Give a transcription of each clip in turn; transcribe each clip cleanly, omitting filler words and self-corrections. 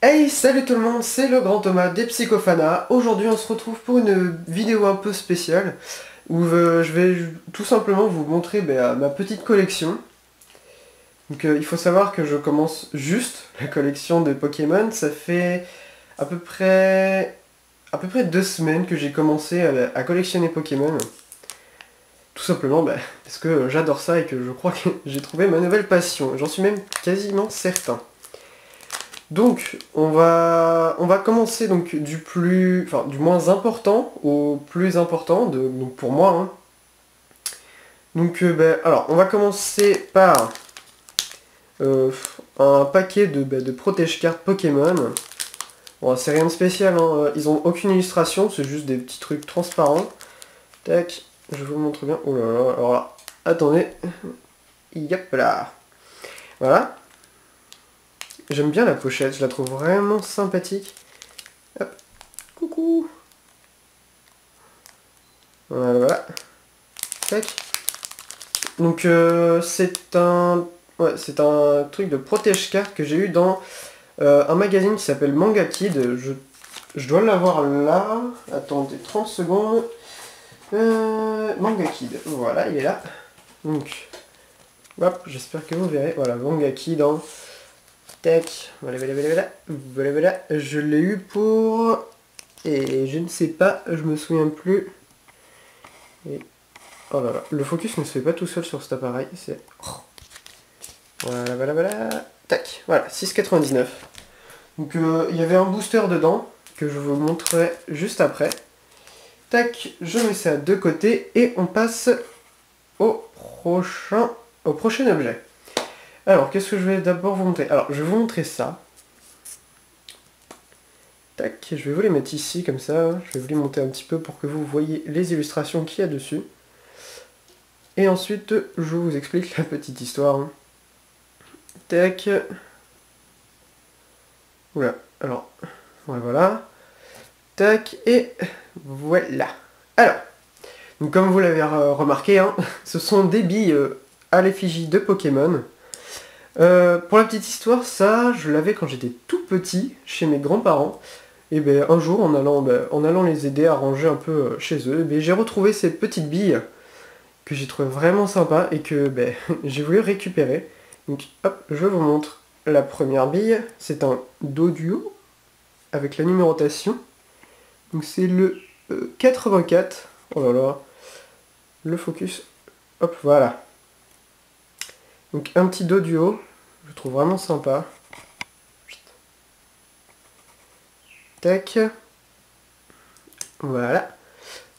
Hey, salut tout le monde, c'est le grand Thomas des Psychophanas. Aujourd'hui on se retrouve pour une vidéo un peu spéciale où je vais tout simplement vous montrer ma petite collection. Donc il faut savoir que je commence juste la collection de Pokémon. Ça fait à peu près, à peu près 2 semaines que j'ai commencé à collectionner Pokémon. Tout simplement parce que j'adore ça et que je crois que j'ai trouvé ma nouvelle passion. J'en suis même quasiment certain. Donc, on va commencer donc du moins important au plus important, donc pour moi, hein. Donc, alors, on va commencer par euh, un paquet de protège-cartes Pokémon. Bon, c'est rien de spécial, hein. Ils ont aucune illustration, c'est juste des petits trucs transparents. Tac, je vous montre bien. Oh là là, alors là, attendez. Yep là. Voilà. J'aime bien la pochette, je la trouve vraiment sympathique. Hop, coucou. Voilà, voilà. Tac. Donc c'est un truc de protège-carte que j'ai eu dans un magazine qui s'appelle Manga Kid. Je dois l'avoir là. Attendez 30 secondes. Manga Kid. Voilà, il est là. Donc, hop, j'espère que vous verrez. Voilà, Manga Kid. Hein. Tac. Voilà, voilà, voilà, voilà. Voilà, voilà. Je l'ai eu pour... Et je ne sais pas, je me souviens plus. Et... Oh là là, le focus ne se fait pas tout seul sur cet appareil, c'est... Voilà, voilà, voilà. Tac, voilà, 6,99. Donc il y avait un booster dedans, que je vous montrerai juste après. Tac, je mets ça de côté et on passe au prochain objet. Alors, qu'est-ce que je vais d'abord vous montrer? Alors, je vais vous montrer ça. Tac, je vais vous les mettre ici, comme ça. Je vais vous les monter un petit peu pour que vous voyez les illustrations qu'il y a dessus. Et ensuite, je vous explique la petite histoire. Hein. Tac. Oula, alors, voilà. Tac, et voilà. Alors, donc comme vous l'avez remarqué, hein, ce sont des billes à l'effigie de Pokémon. Pour la petite histoire, ça, je l'avais quand j'étais tout petit, chez mes grands-parents. Et un jour, en allant les aider à ranger un peu chez eux, j'ai retrouvé ces petites billes que j'ai trouvé vraiment sympa et que j'ai voulu récupérer. Donc hop, je vous montre la première bille. C'est un Doduo avec la numérotation. Donc c'est le 84. Oh là là. Le focus. Hop, voilà. Donc un petit Doduo. Je trouve vraiment sympa. Tac. Voilà.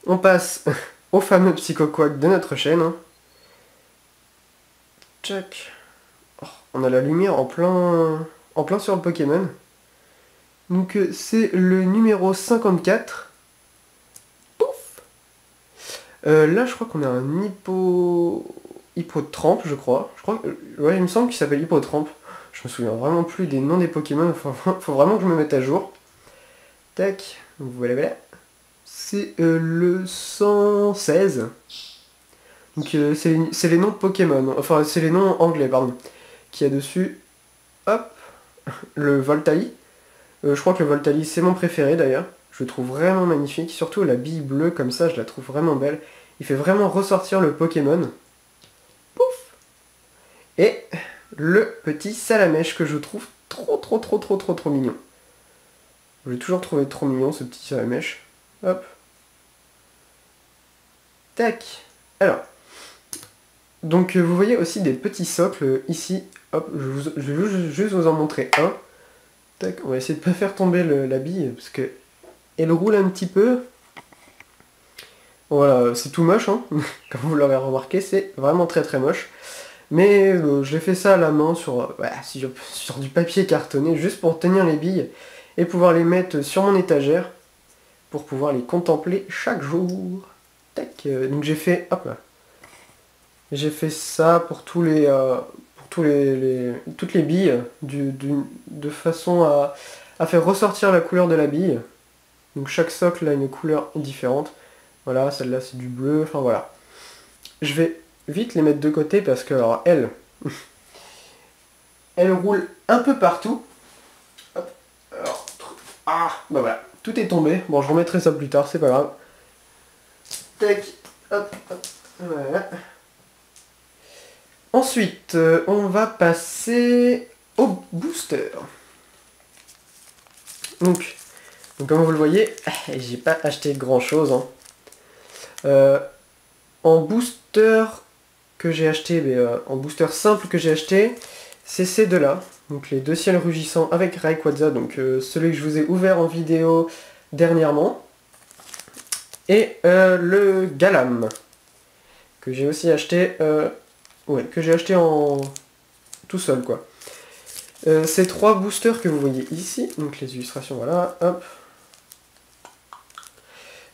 On passe au fameux Psychoquack de notre chaîne. Hein. Tac. Oh, on a la lumière en plein sur le Pokémon. Donc c'est le numéro 54. Pouf. Là je crois qu'on a un Hippotrampe, je crois. Ouais, il me semble qu'il s'appelle Hippotrampe. Je me souviens vraiment plus des noms des Pokémon. Faut vraiment que je me mette à jour. Tac. Voilà, voilà. C'est le 116. Donc c'est les noms de Pokémon. Enfin c'est les noms anglais, pardon. Qu'il y a dessus. Hop. Le Voltali. Je crois que le Voltali c'est mon préféré d'ailleurs. Je le trouve vraiment magnifique. Surtout la bille bleue comme ça, je la trouve vraiment belle. Il fait vraiment ressortir le Pokémon. Pouf. Et le petit Salamèche que je trouve trop mignon. Je l'ai toujours trouvé trop mignon ce petit Salamèche. Hop. Tac. Alors. Donc vous voyez aussi des petits socles ici. Hop, je vais juste vous en montrer un. Tac, on va essayer de ne pas faire tomber la bille parce que elle roule un petit peu. Voilà, c'est tout moche, hein. Comme vous l'aurez remarqué, c'est vraiment très moche. Mais je l'ai fait ça à la main sur du papier cartonné, juste pour tenir les billes et pouvoir les mettre sur mon étagère pour pouvoir les contempler chaque jour. Tac, donc j'ai fait, hop là. J'ai fait ça pour toutes les billes, de façon à faire ressortir la couleur de la bille. Donc chaque socle a une couleur différente. Voilà, celle-là c'est du bleu, enfin voilà. Je vais vite les mettre de côté parce que alors elle roule un peu partout. Hop, Ah, bah voilà, tout est tombé. Bon, je remettrai ça plus tard, c'est pas grave. Tac, hop, hop, voilà. Ensuite, on va passer au booster. Donc comme vous le voyez, j'ai pas acheté grand chose. Hein. En booster que j'ai acheté, mais en booster simple que j'ai acheté, c'est ces deux-là. Donc les deux ciels rugissants avec Rayquaza, donc celui que je vous ai ouvert en vidéo dernièrement. Et le Galam, que j'ai aussi acheté, que j'ai acheté en tout seul quoi. Ces trois boosters que vous voyez ici, donc les illustrations, voilà, hop.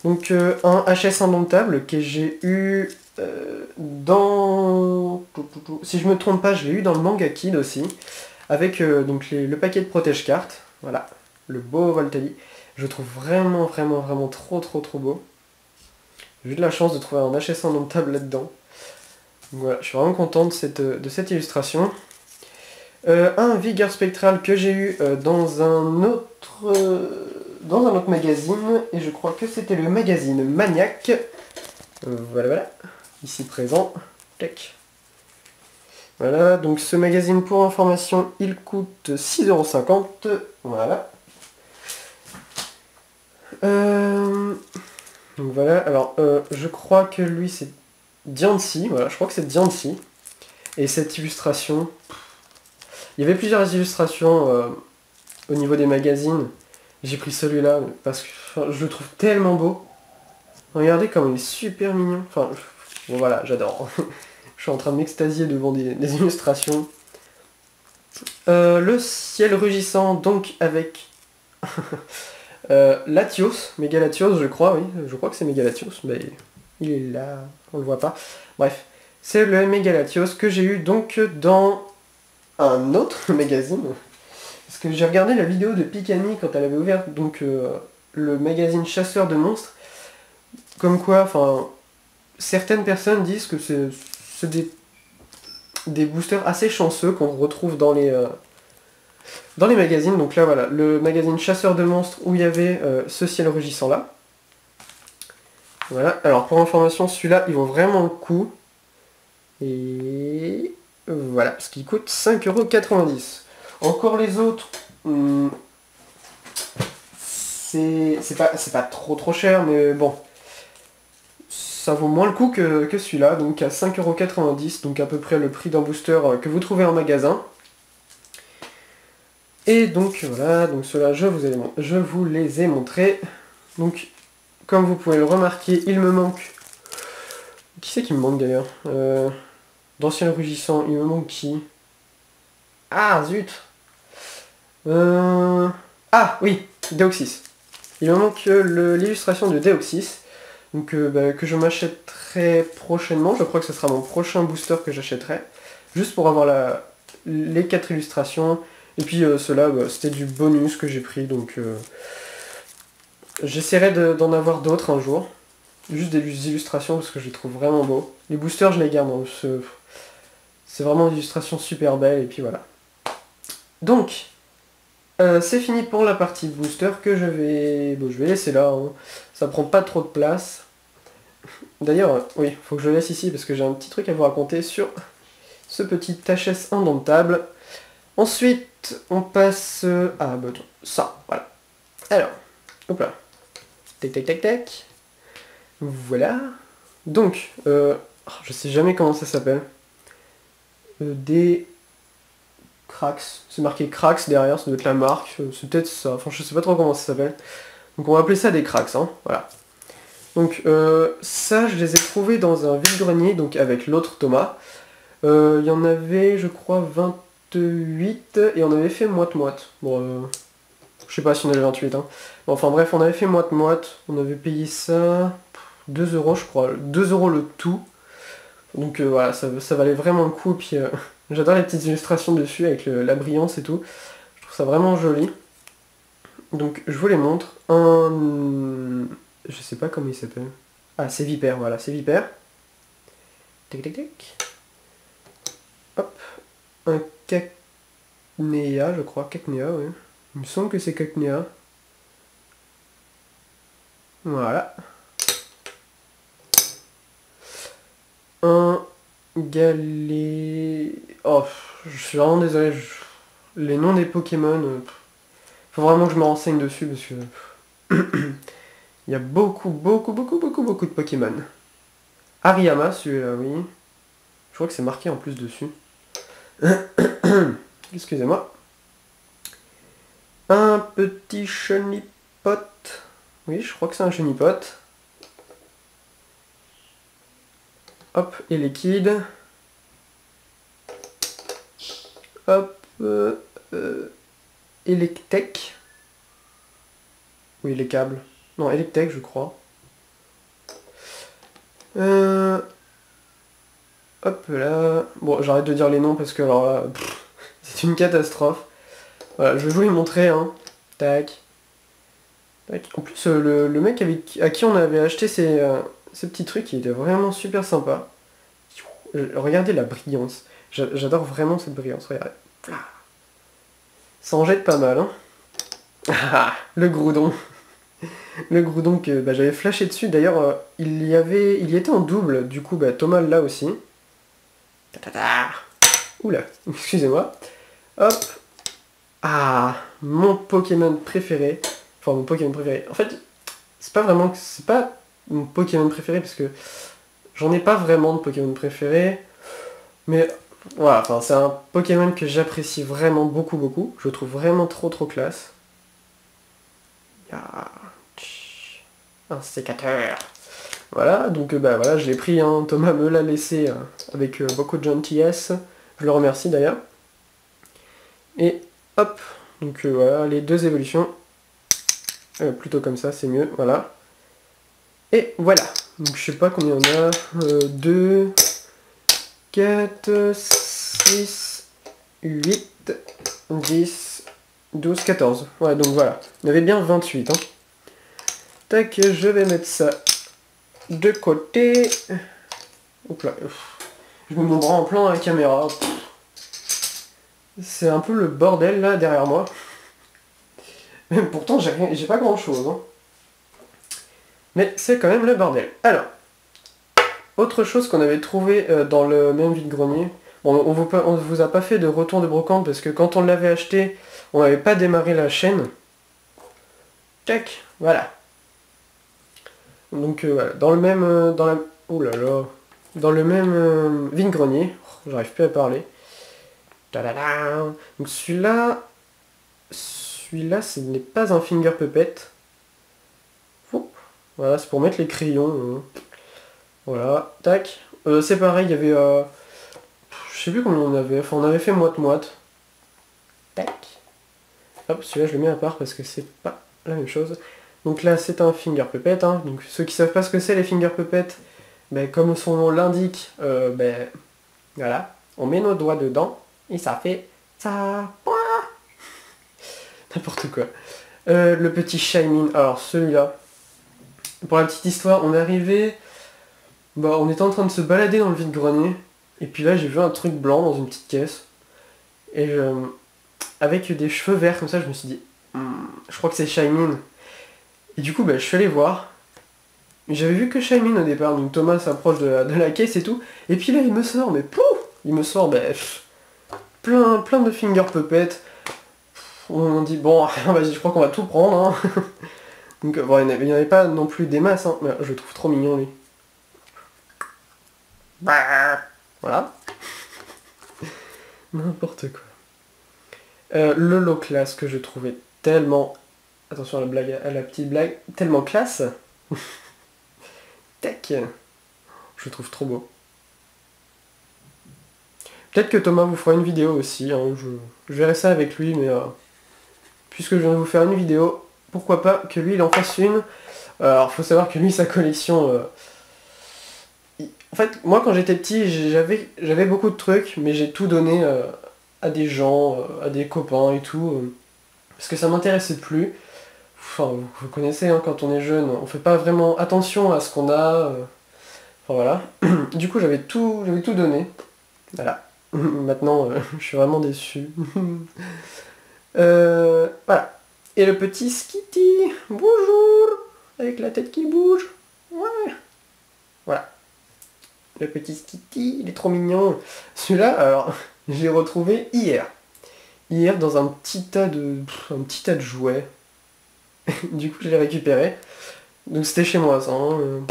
Donc un HS indomptable que j'ai eu dans... Si je me trompe pas, je l'ai eu dans le Manga Kid aussi, avec donc le paquet de protège-cartes, voilà, le beau Voltali. Je le trouve vraiment trop beau. J'ai eu de la chance de trouver un HS indomptable là-dedans. Donc voilà, je suis vraiment content de cette illustration. Un Vigueur Spectral que j'ai eu dans un autre magazine, et je crois que c'était le magazine Maniac. Voilà, ici présent. Tac. Voilà, donc ce magazine pour information, il coûte 6,50 €. Voilà. Donc voilà, alors je crois que lui c'est Diancie, voilà, je crois que c'est Diancie. Et cette illustration, il y avait plusieurs illustrations au niveau des magazines. J'ai pris celui-là parce que je le trouve tellement beau. Regardez comme il est super mignon. Enfin, bon voilà, j'adore. Je suis en train de m'extasier devant des illustrations. Le ciel rugissant, donc avec Latios, Mégalatios, je crois, oui. Je crois que c'est Mégalatios, mais il est là, on le voit pas. Bref, c'est le Mégalatios que j'ai eu donc dans un autre magazine. Parce que j'ai regardé la vidéo de Pikami quand elle avait ouvert donc le magazine Chasseur de monstres. Comme quoi, enfin, certaines personnes disent que c'est des boosters assez chanceux qu'on retrouve dans les magazines. Donc là, voilà, le magazine Chasseur de monstres où il y avait ce ciel rugissant là. Voilà, alors pour information, celui-là, il vaut vraiment le coup. Et voilà, parce qu'il coûte 5,90 €. Encore les autres, c'est pas trop cher, mais bon. Ça vaut moins le coup que celui-là, donc à 5,90 €, donc à peu près le prix d'un booster que vous trouvez en magasin. Et donc voilà, donc ceux-là je vous les ai montrés. Donc comme vous pouvez le remarquer, il me manque... Qui c'est qui me manque d'ailleurs D'anciens rugissants, il me manque qui? Ah zut Ah oui, Deoxys. Il me manque l'illustration de Deoxys. Donc que je m'achèterai prochainement. Je crois que ce sera mon prochain booster que j'achèterai. Juste pour avoir les 4 illustrations. Et puis ceux-là, c'était du bonus que j'ai pris. Donc j'essaierai d'en avoir d'autres un jour. Juste des illustrations parce que je les trouve vraiment beaux. Les boosters, je les garde. Hein, c'est vraiment des illustrations super belles. Et puis voilà. Donc, c'est fini pour la partie booster que je vais laisser là. Hein. Ça prend pas trop de place. D'ailleurs, oui, faut que je le laisse ici parce que j'ai un petit truc à vous raconter sur ce petit HS indomptable. Ensuite, on passe à ça, voilà. Alors, hop là. Tac tac tac tac. Voilà. Donc, je sais jamais comment ça s'appelle. Des Cracks. C'est marqué Cracks derrière, ça doit être la marque. C'est peut-être ça. Enfin, je sais pas trop comment ça s'appelle. Donc on va appeler ça des Cracks, hein. Voilà. Donc ça, je les ai trouvés dans un vide-grenier, donc avec l'autre Thomas. Il y en avait, je crois, 28, et on avait fait moite-moite. Bon, je sais pas si on avait 28, hein. Bon, enfin bref, on avait fait moite-moite. On avait payé ça 2 € je crois. 2 € le tout. Donc voilà, ça valait vraiment le coup. Puis j'adore les petites illustrations dessus avec la brillance et tout. Je trouve ça vraiment joli. Donc je vous les montre. Je sais pas comment il s'appelle. Ah, c'est Vipère, voilà, c'est Vipère. Tac tac tac. Hop. Un Cacnea, je crois. Cacnea, oui. Il me semble que c'est Cacnea. Voilà. Un galet... Oh, je suis vraiment désolé. Les noms des Pokémon... faut vraiment que je me renseigne dessus parce que... il y a beaucoup de Pokémon. Hariyama, celui-là, oui. Je crois que c'est marqué en plus dessus. Excusez-moi. Un petit chenipot. Oui, je crois que c'est un chenipot. Hop, et liquide. Hop, Electek. Oui, les câbles. Non, Electek, je crois. Hop là. Bon, j'arrête de dire les noms parce que alors là, c'est une catastrophe. Voilà, je vais vous les montrer, hein. Tac. Tac. En plus, le mec à qui on avait acheté ces petits trucs, il était vraiment super sympa. Regardez la brillance. J'adore vraiment cette brillance, regardez. Ça en jette pas mal, hein. Ah, le Groudon. Le Groudon que j'avais flashé dessus. D'ailleurs, il y était en double. Du coup, Thomas l'a aussi. Oula, excusez-moi. Hop. Ah, mon Pokémon préféré. Enfin, mon Pokémon préféré. En fait, c'est pas mon Pokémon préféré parce que j'en ai pas vraiment de Pokémon préféré. Mais voilà, enfin, c'est un Pokémon que j'apprécie vraiment beaucoup. Je le trouve vraiment trop classe. Un sécateur. Voilà, donc voilà, je l'ai pris, hein, Thomas me l'a laissé avec beaucoup de gentillesse. Je le remercie d'ailleurs. Et hop, donc voilà, les deux évolutions. Plutôt comme ça, c'est mieux, voilà. Et voilà, donc je sais pas combien on a. 2, 4, 6, 8, 10, 12, 14. Ouais, donc voilà, on avait bien 28. Hein. Tac, je vais mettre ça de côté. Hop là. Je mets mon bras en plan à la caméra. C'est un peu le bordel là derrière moi. Mais pourtant j'ai pas grand chose. Hein. Mais c'est quand même le bordel. Alors, autre chose qu'on avait trouvé dans le même vide-grenier. Bon, on vous a pas fait de retour de brocante parce que quand on l'avait acheté, on n'avait pas démarré la chaîne. Tac, voilà. Donc voilà, dans le même... oh là là. Dans le même vide-grenier. Oh, j'arrive plus à parler. Tadada. Donc celui-là, ce n'est pas un finger puppet. Oh. Voilà, c'est pour mettre les crayons. Voilà, tac. C'est pareil, il y avait... je sais plus combien on avait. Enfin, on avait fait moite-moite. Tac. Hop, celui-là, je le mets à part parce que c'est pas la même chose. Donc là, c'est un finger puppet. Hein. Donc ceux qui savent pas ce que c'est les finger puppets, comme son nom l'indique, voilà, on met nos doigts dedans et ça fait ça. N'importe quoi. Le petit Shaymin. Alors celui-là, pour la petite histoire, on est arrivé, on était en train de se balader dans le vide-grenier et puis là j'ai vu un truc blanc dans une petite caisse et avec des cheveux verts comme ça, je me suis dit, je crois que c'est Shaymin. Et du coup, je suis allé voir. J'avais vu que Shaymin au départ, donc Thomas s'approche de la caisse et tout. Et puis là, il me sort, mais pouf, il me sort plein de finger puppets. On dit, bon, vas-y, je crois qu'on va tout prendre. Hein. Donc, bon, il n'y en avait pas non plus des masses, hein, mais je le trouve trop mignon, lui. Voilà. N'importe quoi. Le low class que je trouvais tellement... Attention à la petite blague. Tellement classe. Tac. Je le trouve trop beau. Peut-être que Thomas vous fera une vidéo aussi. Hein, je verrai ça avec lui, mais puisque je viens de vous faire une vidéo, pourquoi pas que lui il en fasse une. Alors faut savoir que lui sa collection... En fait, moi quand j'étais petit, j'avais beaucoup de trucs, mais j'ai tout donné à des gens, à des copains et tout. Parce que ça m'intéressait plus. Enfin, vous connaissez, hein, quand on est jeune, on fait pas vraiment attention à ce qu'on a. Enfin voilà. Du coup, j'avais tout donné. Voilà. Maintenant, je suis vraiment déçu. Voilà. Et le petit Skitty. Bonjour. avec la tête qui bouge. Ouais. Voilà. Le petit Skitty, il est trop mignon. Celui-là, alors, je l'ai retrouvé hier. Hier, dans un petit tas de jouets. Du coup, je l'ai récupéré. Donc c'était chez moi, ça. Hein.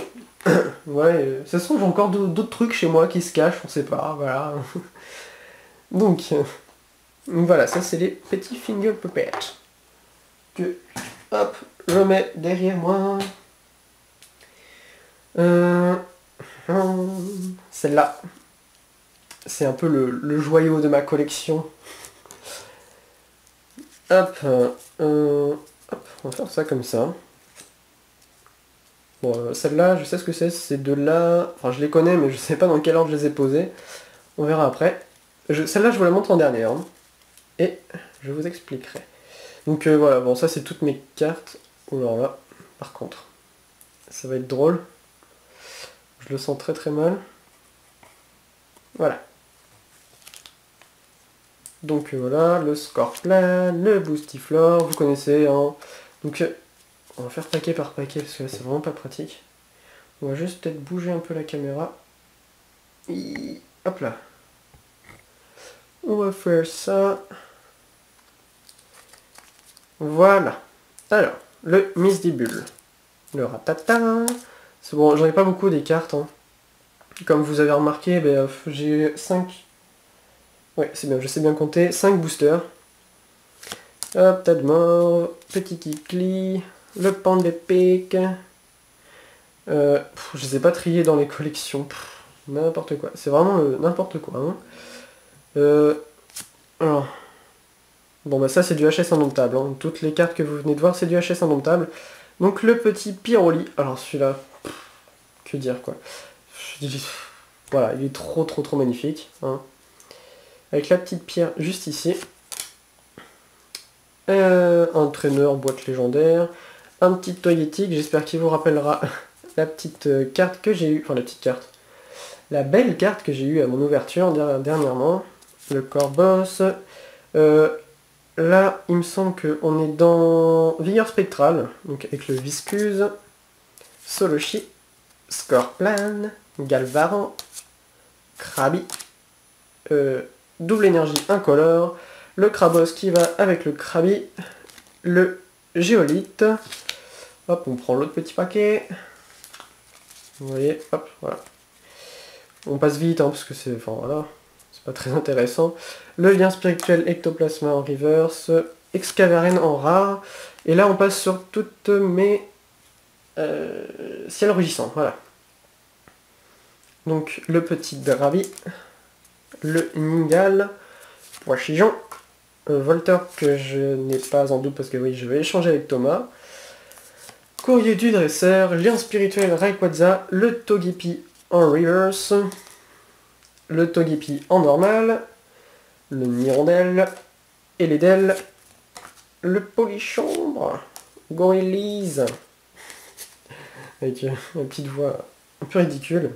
Ouais, ça se trouve, j'ai encore d'autres trucs chez moi qui se cachent, on sait pas, voilà. Donc, voilà, ça c'est les petits finger puppets. Que, hop, je mets derrière moi. Celle-là, c'est un peu le joyau de ma collection. Hop, hop, on va faire ça comme ça. Bon, celle-là, je sais ce que c'est de là... Enfin, je les connais, mais je sais pas dans quel ordre je les ai posées. On verra après. Celle-là, je vous la montre en dernière. Hein. Et je vous expliquerai. Donc voilà, bon, ça c'est toutes mes cartes. Oh là là, par contre, ça va être drôle. Je le sens très très mal. Voilà. Donc voilà, le Scorplan, le Boostiflore, vous connaissez. Hein. Donc on va faire paquet par paquet parce que là c'est vraiment pas pratique. On va juste peut-être bouger un peu la caméra. Et hop là. On va faire ça. Voilà. Alors, le Misdibule. Le Ratata. C'est bon, j'en ai pas beaucoup des cartes. Hein. Comme vous avez remarqué, ben, j'ai 5... Ouais, c'est bien, je sais bien compter. 5 boosters. Hop, tas de mort. Petit Kikli. Le Pandépic. Je les ai pas triés dans les collections. N'importe quoi. C'est vraiment n'importe quoi. Hein. Alors... Bon bah ça c'est du HS indomptable, hein. Toutes les cartes que vous venez de voir c'est du HS indomptable. Donc le petit Pyroli, alors celui-là, que dire quoi. Voilà, il est trop magnifique. Hein. Avec la petite pierre juste ici. Un entraîneur boîte légendaire. Un petit Toyetic, j'espère qu'il vous rappellera la petite carte que j'ai eue. Enfin la petite carte. La belle carte que j'ai eue à mon ouverture dernièrement. Le Corboss. Là, il me semble qu'on est dans Vigueur Spectrale, donc avec le Viscuse, Soloshi, Scorplan, Galvaran, Krabi, double énergie incolore, le Krabos qui va avec le Krabi, le Géolite, hop, on prend l'autre petit paquet, vous voyez, hop, voilà. On passe vite, hein, parce que c'est, enfin voilà, c'est pas très intéressant. Le lien spirituel Ectoplasma en reverse, Excavaren en rare, et là on passe sur toutes mes ciels rugissants, voilà. Donc le petit Dravi, le Ningal, Washijon, Volteur que je n'ai pas en doute parce que oui, je vais échanger avec Thomas, Courrier du Dresseur, lien spirituel Rayquaza, le Togepi en reverse, le Togepi en normal, le Nirondelle, Eledel, le Polychambre, Gorillise, avec une petite voix un peu ridicule,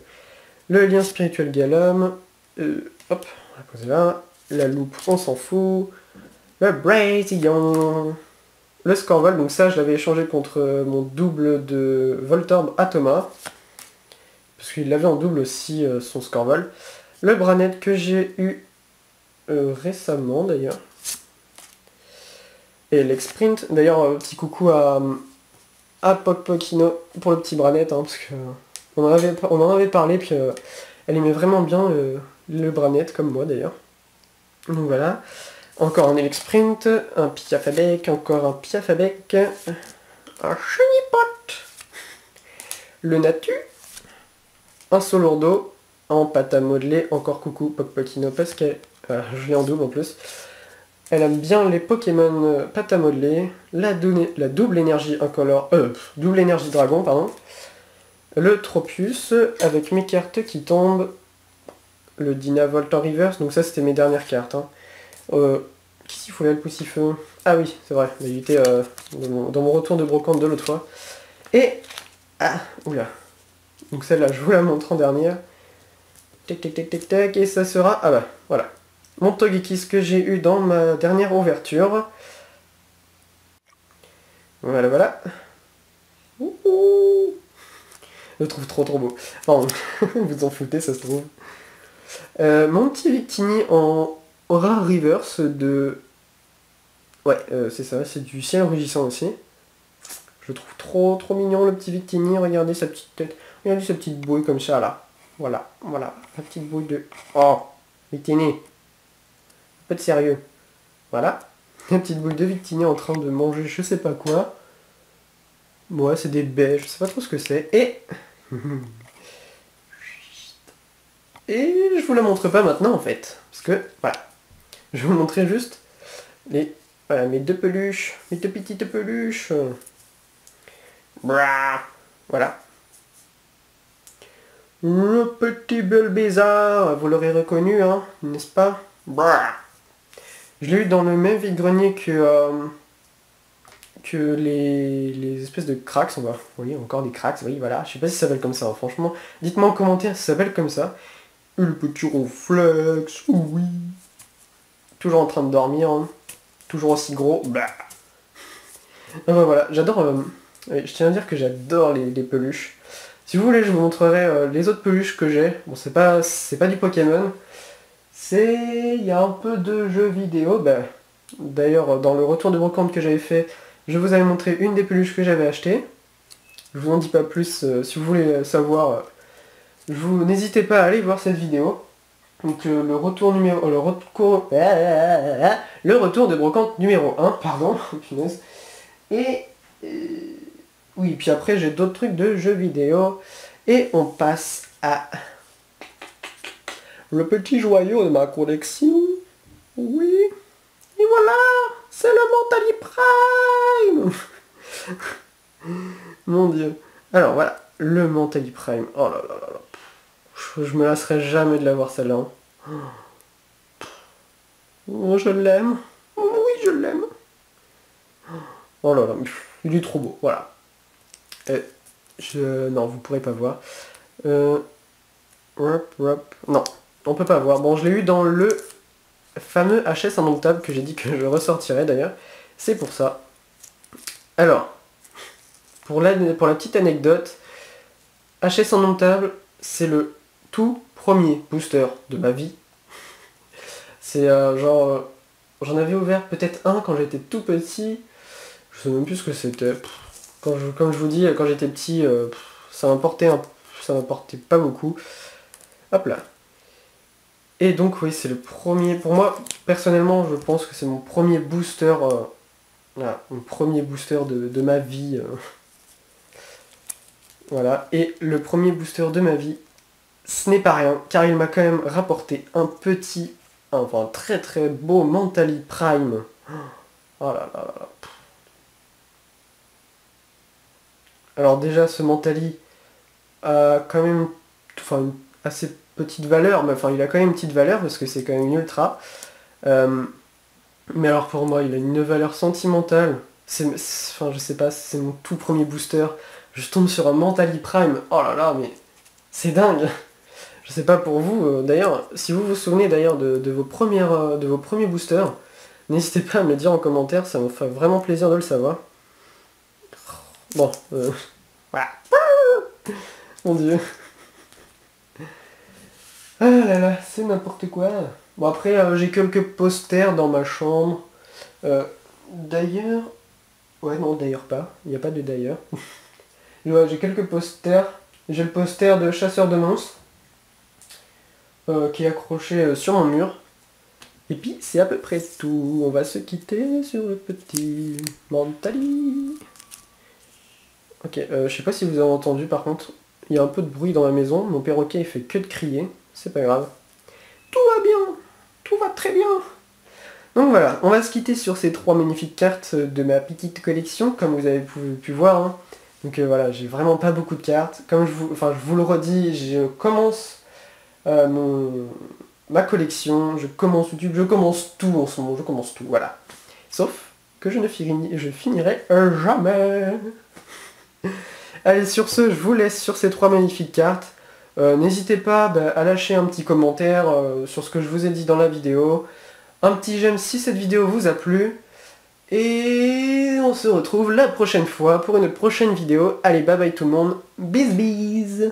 le lien spirituel Galum, hop, on va poser là, la loupe, on s'en fout, le Brazion, le Scorval, donc ça je l'avais échangé contre mon double de Voltorb à Thomas, parce qu'il l'avait en double aussi son Scorval, le Branette que j'ai eu récemment d'ailleurs. Et l'Exprint, d'ailleurs petit coucou à Pokpokino pour le petit Branette, hein, parce que on en avait parlé, puis elle aimait vraiment bien le Branette, comme moi d'ailleurs. Donc voilà. Encore un Elexprint, un Piafabec, encore un Piafabec, un Chenipot, le Natu, un Solourdo, en pâte à modeler, encore coucou Pokpokino, parce que je l'ai en double en plus. Elle aime bien les Pokémon pâte à modeler, la double énergie incolore, double énergie dragon, pardon. Le Tropius, avec mes cartes qui tombent, le Dynavolt en reverse, donc ça c'était mes dernières cartes. Hein. Qui s'y fout là, le Poussifeu? Ah oui, c'est vrai, il était dans mon retour de brocante de l'autre fois. Et... Ah, oula. Donc celle-là, je vous la montre en dernière. Tac, tac, tac, tac, tac, et ça sera... Ah bah, voilà. Mon Togekiss que j'ai eu dans ma dernière ouverture. Voilà, voilà. Ouh. Ouh. Je le trouve trop beau. Enfin, vous en foutez, ça se trouve. Mon petit Victini en Rare Reverse de... Ouais, c'est ça, c'est du ciel rugissant aussi. Je le trouve trop mignon le petit Victini, regardez sa petite tête. Regardez sa petite bouille comme ça là. Voilà, la petite bouille de... Oh, Victini. Un peu de sérieux. Voilà. La petite bouille de Victini en train de manger je sais pas quoi. Ouais, c'est des baies, je sais pas trop ce que c'est. Et... Et je vous la montre pas maintenant en fait. Parce que, voilà. Je vais vous montrer juste les... Voilà, mes deux peluches. Mes deux petites peluches. Bra. Voilà. Le petit Bulbizarre, vous l'aurez reconnu, hein, n'est-ce pas? Bra. Je l'ai eu dans le même vide-grenier que les espèces de cracks, on va... Oui, encore des cracks, oui, voilà. Je sais pas si ça s'appelle comme ça, hein, franchement. Dites-moi en commentaire si ça s'appelle comme ça. Et le petit Ronflex, oui. Toujours en train de dormir, hein. Toujours aussi gros. Bah. Enfin, voilà, j'adore... oui, je tiens à dire que j'adore les peluches. Si vous voulez, je vous montrerai les autres peluches que j'ai. Bon, c'est pas du Pokémon. Il y a un peu de jeux vidéo. Bah, d'ailleurs, dans le retour de brocante que j'avais fait, je vous avais montré une des peluches que j'avais achetées. Je vous en dis pas plus. Si vous voulez savoir, n'hésitez pas à aller voir cette vidéo. Donc le retour de brocante numéro 1, pardon, punaise. Et oui, puis après j'ai d'autres trucs de jeux vidéo. Et on passe à le petit joyau de ma collection. Oui. Et voilà, c'est le Mentali Prime. Mon dieu. Alors voilà, le Mentali Prime. Oh là là là là. Je me lasserai jamais de l'avoir celle-là. Oh, je l'aime. Oui, je l'aime. Oh là là, il est trop beau, voilà. Non, vous pourrez pas voir. Non, on peut pas voir. Bon, je l'ai eu dans le fameux HS indomptable que j'ai dit que je ressortirais d'ailleurs. C'est pour ça. Alors, pour la petite anecdote, HS indomptable, c'est le tout premier booster de ma vie. C'est genre... J'en avais ouvert peut-être un quand j'étais tout petit. Je sais même plus ce que c'était. Comme je vous dis, quand j'étais petit, ça m'importait pas beaucoup. Hop là. Et donc oui, c'est le premier... Pour moi, personnellement, je pense que c'est mon premier booster... Voilà, mon premier booster de ma vie. Voilà. Et le premier booster de ma vie, ce n'est pas rien, car il m'a quand même rapporté un très beau Mentali Prime. Oh là là là. Alors déjà, ce Mentali a quand même une assez petite valeur, mais enfin il a quand même une petite valeur parce que c'est quand même une ultra. Mais alors pour moi, il a une valeur sentimentale. Je sais pas, c'est mon tout premier booster. Je tombe sur un Mentali Prime. Oh là là, mais c'est dingue. Je sais pas pour vous, d'ailleurs, si vous vous souvenez d'ailleurs de vos premiers boosters, n'hésitez pas à me le dire en commentaire, ça me fait vraiment plaisir de le savoir. Bon, voilà. Mon dieu. Ah là là, c'est n'importe quoi. Bon après, j'ai quelques posters dans ma chambre. D'ailleurs... Ouais, non, d'ailleurs pas. Il n'y a pas de d'ailleurs. Ouais, j'ai quelques posters. J'ai le poster de Chasseur de monstres. Qui est accroché sur mon mur. Et puis c'est à peu près tout. On va se quitter sur le petit Mentali. Ok, je sais pas si vous avez entendu par contre, il y a un peu de bruit dans la maison. Mon perroquet il fait que de crier. C'est pas grave. Tout va bien. Tout va très bien. Donc voilà, on va se quitter sur ces 3 magnifiques cartes de ma petite collection, comme vous avez pu voir. Hein. Donc voilà, j'ai vraiment pas beaucoup de cartes. Comme je vous le redis, je commence ma collection, je commence YouTube, je commence tout en ce moment, je commence tout, voilà. Sauf que je finirai jamais. Allez, sur ce, je vous laisse sur ces 3 magnifiques cartes. N'hésitez pas à lâcher un petit commentaire sur ce que je vous ai dit dans la vidéo. Un petit j'aime si cette vidéo vous a plu. Et on se retrouve la prochaine fois pour une prochaine vidéo. Allez, bye bye tout le monde. Bis bis.